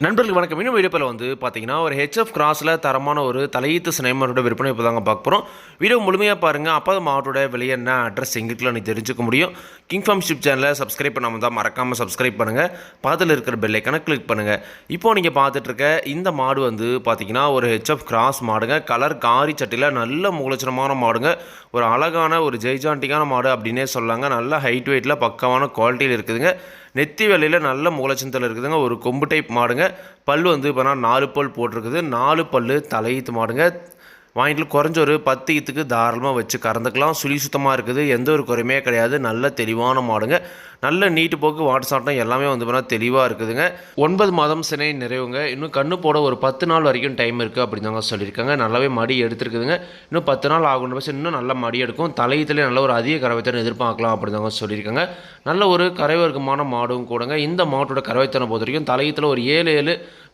நண்பர்களுக்கு வணக்கம். இன்னும் வீடியோவில் பார்த்தீங்கன்னா ஒரு ஹெச்எஃப் கிராஸில் தரமான ஒரு தலையீத்து சினைமரோட விற்பனை இப்போ தாங்க பார்க்க போகிறோம். வீடியோ முழுமையாக பாருங்கள். அப்போ அந்த மாவட்டோட விலை என்ன, அட்ரஸ் எங்களுக்குலாம் நீ தெரிஞ்சுக்க முடியும். கிங் ஃபார்ம் ஷிப் சேனலை சப்ஸ்கிரைப் பண்ணாமல் தான் மறக்காமல் சப்ஸ்கிரைப் பண்ணுங்கள். பக்கத்தில் இருக்கிற பெல் ஐக்கானை கிளிக் பண்ணுங்கள். இப்போது நீங்கள் பார்த்துட்ருக்க இந்த மாடு பார்த்தீங்கன்னா ஒரு ஹெச்எஃப் கிராஸ் மாடுங்க. கலர் காரி சட்டியில் நல்ல முகலட்சணமான மாடுங்க. ஒரு அழகான ஒரு ஜெய்ஜாண்டிக்கான மாடு அப்படின்னே சொல்லாங்க. நல்ல ஹைட் வெயிட்டில் பக்கமான குவாலிட்டியில் இருக்குதுங்க. நெத்தி வேலையில் நல்ல முகலட்சணத்தில் இருக்குதுங்க. ஒரு கொம்பு டைப் மாடுங்க. பல் இப்போ 4 பல் போட்டிருக்குது. 4 பல் தலையீத்து மாடுங்க. வாங்கிட்டு குறைஞ்ச ஒரு 10 ஈத்துக்கு தாராளமாக வச்சு கறந்துக்கலாம். சுழி சுத்தமாக இருக்குது. எந்த ஒரு குறையுமே கிடையாது. நல்ல தெளிவான மாடுங்க. நல்ல நீட்டு போக்கு வாட்டர் எல்லாமே தெளிவாக இருக்குதுங்க. 9 மாதம் சினை நிறைவுங்க. இன்னும் கண்ணு போட ஒரு 10 நாள் வரைக்கும் டைம் இருக்குது அப்படின்னு தாங்க சொல்லியிருக்காங்க. நல்லாவே மடி எடுத்துருக்குதுங்க. இன்னும் 10 நாள் ஆகும் பட்சம் இன்னும் நல்ல மடி எடுக்கும். தலையீத்துலேயே நல்ல ஒரு அதிக கறவைத்தனை எதிர்பார்க்கலாம் அப்படின்னு தாங்க சொல்லியிருக்காங்க. நல்ல ஒரு கறவைவர்க்கமான மாடும் கூடங்க. இந்த மாட்டோட கறவைத்தனை பொறுத்த வரைக்கும் தலையீத்தில் ஒரு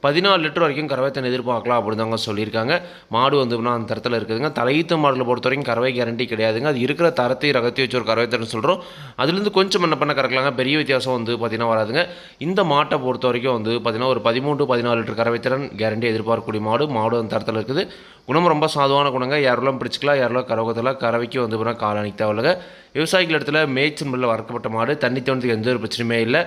14 லிட்டர் வரைக்கும் கறவைத்தனை எதிர்பார்க்கலாம் அப்படின்னு தாங்க சொல்லியிருக்காங்க. மாடு அந்த தரத்தில் இருக்குதுங்க. தலையீத்து மாடில் பொறுத்த வரைக்கும் கறவை கேரண்டி கிடையாதுங்க. அது இருக்கிற தரத்தை ரகத்தை வச்சு ஒரு கறவைத்தனை சொல்கிறோம். அதுலேருந்து கொஞ்சம் என்ன பண்ண கறக்கலாங்க. பெரிய வித்தியாசம் பார்த்தீங்கன்னா வராதுங்க. இந்த மாட்டை பொறுத்த வரைக்கும் பார்த்தீங்கன்னா ஒரு 13 to 14 லிட்டர் கறவைத்திறன் கேரண்டி எதிர்பார்க்கக்கூடிய மாடு அந்த தரத்தில் இருக்குது. குணம் ரொம்ப சாதுவான குணங்க. யாரெல்லாம் பிடிச்சிக்கலாம், யாரெல்லாம் கறவத்தில் கறவைக்கு கால் அணிக்க தேவையில்லைங்க. விவசாயிகள் இடத்துல மேய்ச்சல் முறையில் வளர்க்கப்பட்ட மாடு. தண்ணி தோன்றதுக்கு எந்த ஒரு பிரச்சனையுமே இல்லை.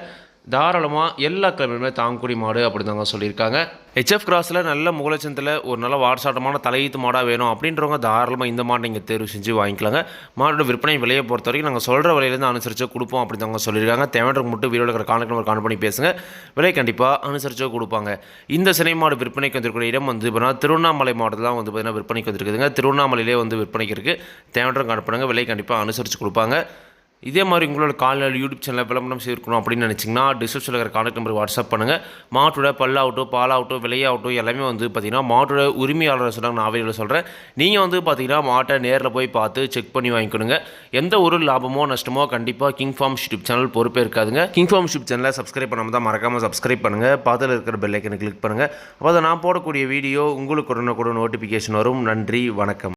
தாராளமாக எல்லா கிழமையுமே தாங்கக்கூடிய மாடு அப்படி தாங்க சொல்லியிருக்காங்க. ஹெச்எஃப் கிராஸில் நல்ல முகலட்சணத்தில் ஒரு நல்ல வாட்சாட்டமான தலையீத்து மாடாக வேணும் அப்படின்றவங்க தாராளமாக இந்த மாட்டை நீங்கள் தேர்வு செஞ்சு வாங்கிக்கலாங்க. மாடோட விற்பனை விலையை பொறுத்த வரைக்கும் நாங்கள் சொல்கிற விலையிலேருந்து அனுசரித்து கொடுப்போம் அப்படி தாங்க சொல்லியிருக்காங்க. தேவைக்கு மட்டும் வீடியோவில் இருக்கிற கான்டாக்ட் நம்பர் கால் பண்ணி பேசுங்க. விலை கண்டிப்பாக அனுசரித்து கொடுப்பாங்க. இந்த சினை மாடு விற்பனைக்கு வந்திருக்கிற இடம் இப்போ திருவண்ணாமலை மாவட்டத்தில் தான் பார்த்தீங்கன்னா விற்பனைக்கு வந்துருக்குதுங்க. திருவண்ணாமலையிலே விற்பனைக்கு இருக்குது. தேவைக்கு கால் பண்ணுங்கள். விலை கண்டிப்பாக அனுசரித்து கொடுப்பாங்க. இதே மாதிரி உங்களோட கால்நடை யூடியூப் சேனலில் விளம்பரம் செய்திருக்கணும் அப்படின்னு நினச்சிங்கன்னா டிஸ்கிரிப்ஷனில் இருக்கிற கான்டாக்ட் நம்பர் வாட்ஸ்அப் பண்ணுங்கள். மாட்டோட பல்லாகட்டும், பாலாகட்டும், விலையாகட்டும் எல்லாமே பார்த்தீங்கன்னா மாட்டோட உரிமையாளரை சொன்னாங்க. நான் வீடியோவில் சொல்கிறேன். நீங்கள் பார்த்தீங்கன்னா மாட்டை நேரில் போய் பார்த்து செக் பண்ணி வாங்கிக்கணுங்க. எந்த ஒரு லாபமோ நஷ்டமோ கண்டிப்பாக கிங் ஃபார்ம் யூடியூப் சேனல் பொறுப்பே இருக்காதுங்க. கிங் ஃபார்ம் யூடியூப் சேனலை சப்ஸ்கிரைப் பண்ணாமல் தான் மறக்காமல் சப்ஸ்கிரைப் பண்ணுங்கள். பக்கத்தில் இருக்கிற பெல் ஐக்கனை கிளிக் பண்ணுங்கள். அப்போ நான் போடக்கூடிய வீடியோ உங்களுக்கு உடனுக்குடன் நோட்டிஃபிகேஷன் வரும். நன்றி, வணக்கம்.